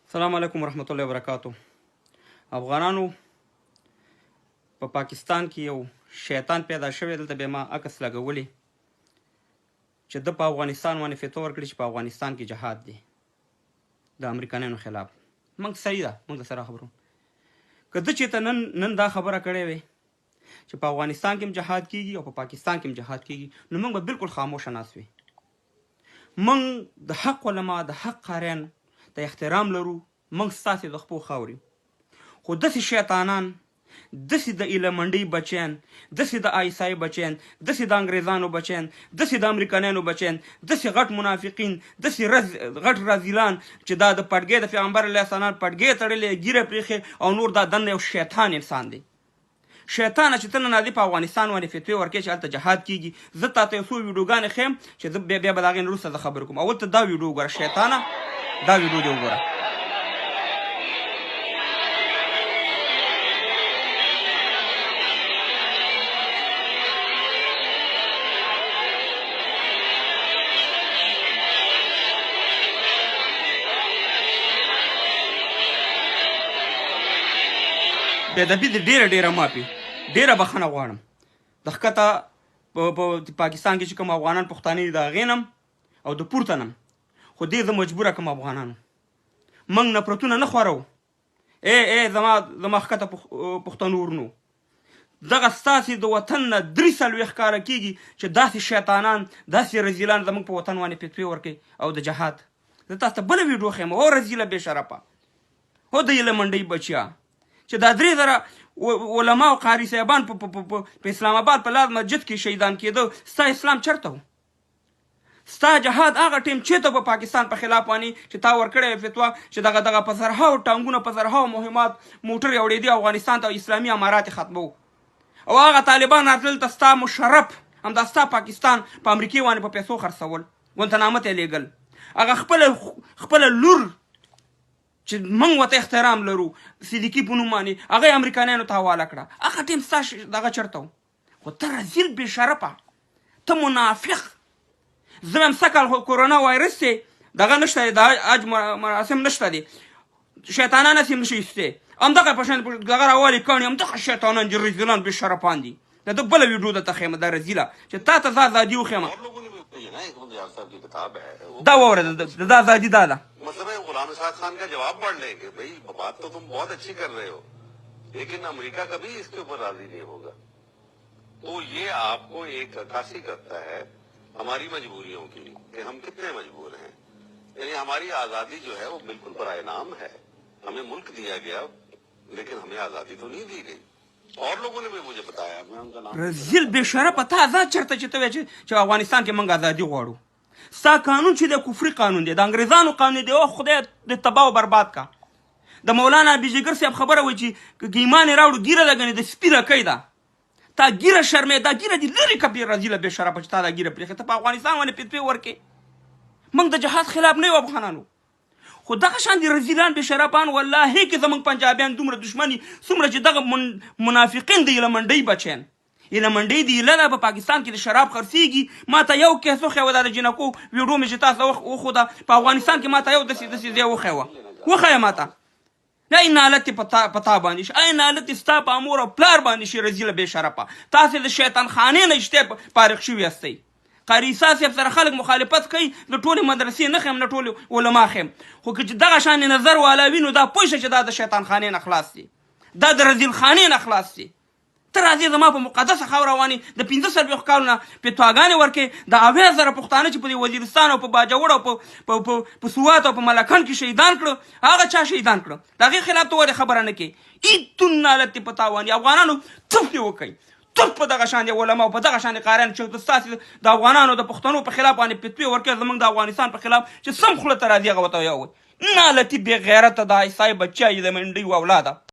السلام علیکم ورحمت الله وبرکاتو. افغانانو په پاکستان کې یو شیطان پیدا شوی، دلته به ما عکس لګولی چې د په افغانستان باندې فتوا ورکړي چې په افغانستان کې جهاد دی د امریکایانو خلاف. موږ صحیح ده، موږ د سره خبرو که ده چې ته نن دا خبره کړې وې چې په افغانستان کې هم جهاد کیږي او په پاکستان کې هم جهاد کیږي، نو موږ به بالکل خاموشه ناست وي. موږ د حق علما، د حق قاریان د احترام لرو، موږ ستاسې د خپو خاوري، خو داسې شیطانان، داسې د ایلمنډۍ بچیان، داسې د آیسای بچیان، داسې د انګریزانو بچیان، داسې د امریکایانو بچیان، داسې غټ منافقین، داسې غټ رازیلان چې دا د پټګۍ د پیغمبر علیه السلام پټګۍ تړلې، ګیره پرېښې او نور دا دنده یو شیطان انسان دی. شیطانه چې ته نن په افغانستان باندې فتوې ورکړې چې هلته جهاد کیږي، زه تاته یو څو ویډیوګانې ښیم چې زه بیا به د هغې نه وروسته زه خبرې کوم. اول ته دا ویډیو وګوره، شیطانه دا ویډیو دې وګوره. بېادبي دې ډېره مافي، ډېره بخښنه غواړم. د ښکته په پاکستان کې چې کوم افغانان پښتانه دي د هغې نم او د پورته نم، خو دې زه مجبوره کړم افغانانو، موږ نفرتونه نه خورو. زما ښکته پښتنو ورونو، دغه ستاسې د وطن نه 43 کاله کېږي چې داسې شیطانان، داسې رزیلان زموږ په وطن باندې فتوې ورکوي او د جهاد. زه تاسو ته بله ویډیو ښیم، او رزیله بې شرفه، هو د ایلمنډۍ بچیا چې دا 3000 علما او قاري صاحبان په اسلام آباد په لال مسجد کې شهیدان کېده، ستا اسلام چرته و؟ ستا جهاد هغه ټیم چېرته په پاکستان په خلاف باندې چې تا ورکړی فتوا چې دغه په زرهاو ټانګونه، په زرهاو مهمات موټر یوړېدي افغانستان ته او اسلامي امارات یې ختمو، او هغه طالبان راتلل ته ستا مشرف همدا ستا پاکستان په امریکې باندې په پیسو خرڅول، ګوانتنامه ته یې لیږل. هغه خپله لور چې موږ ورته احترام لرو، صدیقي په نوم باندې، هغه یې امریکایانو ته حواله کړه. هغه ټیم ستا دغه چېرته و؟ خو ته رزیل بې شرفه، ته منافق. زه هم سږ کال کورونا وایرس دی دغه نشته دی، د حج مراسم نشته دی، شیطانان هسې نشي ایستې، همدغه په شان دغه راوالې کاڼي، همدغه شیطانان دي، رزیلان بې شرفان دي. د ده بله ویډیو درته ښیم، دا رزیله چې تا ته زه ازادي وښیم. دا واوره، دا ازادي دا ده. मतलब है गुलाम इसाक खान का जवाब पढ़ ले कि भाई बात तो तुम बहुत अच्छी कर रहे हो, लेकिन अमेरिका कभी इसके ऊपर राजी नहीं होगा. तो ये आपको एक अक्कासी करता है हमारी मजबूरियों की कि हम कितने मजबूर हैं. यानी हमारी आजादी जो है वो बिल्कुल बराए नाम है, हमें मुल्क दिया गया लेकिन हमें आजादी तो नहीं दी गई. और लोगों ने भी मुझे बताया, मैं उनका नाम रजिल बेशरफ ته آزاد چرته چې ته وایې چې افغانستان کې موږ ازادي غواړو. ستا قانون چې دی کفري قانون دی، د انګریزانو قانون دی، او خدای د تباه او برباد کا. د مولانا بیجګر صاحب خبره وایي چې که ایمان یې راوړو ګیره ده، ګنې د سپي رکی ده. تا ګیره شرمې، دا ګیره دې لرې کړه بې رزیله بې شرفه چې تا دا ګیره پرېښې، ته په افغانستان باندې فتوې ورکې. موږ د جهاد خلاف نه یو افغانانو، خو دغه شان دي رزیلان بې شرفان والله کې زموږ پنجابیان دومره دشمني، څومره چې دغه منافقین د ایلمنډۍ بچیان، ایلمنډۍ د ایله ده په پاکستان کې د شراب خرڅېږي. ما ته یو کیس وښیوه، دا د جنکو ویډیو مې چې تاسو وښوده، په افغانستان کې ما ته یو داسې ځای وښیه ما ته. دا نالت په تا باندې شي، نالت ستا په امور او پلار باندې شي، رزیله بې شرفه. تاسې د شیطان خانې نه اشتې فارغ شوي یاستئ. قاري عیسی صاحب سره خلک مخالفت کوي، د ټولې مدرسې نه ښیم، نه ټولې علما ښیم، خو که چې دغه شان نظر والا وي نو دا پوه شه چې دا د شیطان خانې نه خلاص دي، دا د رزیل خانې نه خلاص دي. ته راځې زما په مقدسه خاوره باندې د 45 کالو نه فتواګانې ورکې، د 80,000 پښتانه چې په وزیرستان او په باجوړ او په سوات او په ملکان کې شهیدان کړه، هغه چا شهیدان کړه؟ د هغې خلاف ته ولې خبره نه کوې؟ ایتون نالت په تا باندې افغانانو تف دې وکئ، تف په دغه شان دي علما او په دغه شان قاریان چې ستاسې د افغانانو د پښتنو په خلاف باندې فتوې ورکوي، زموږ د افغانستان په خلاف چې سم خوله ته راځي هغه ورته ویې وایي. نالتي بې غیرته د عیسی بچی د منډۍ اولاده.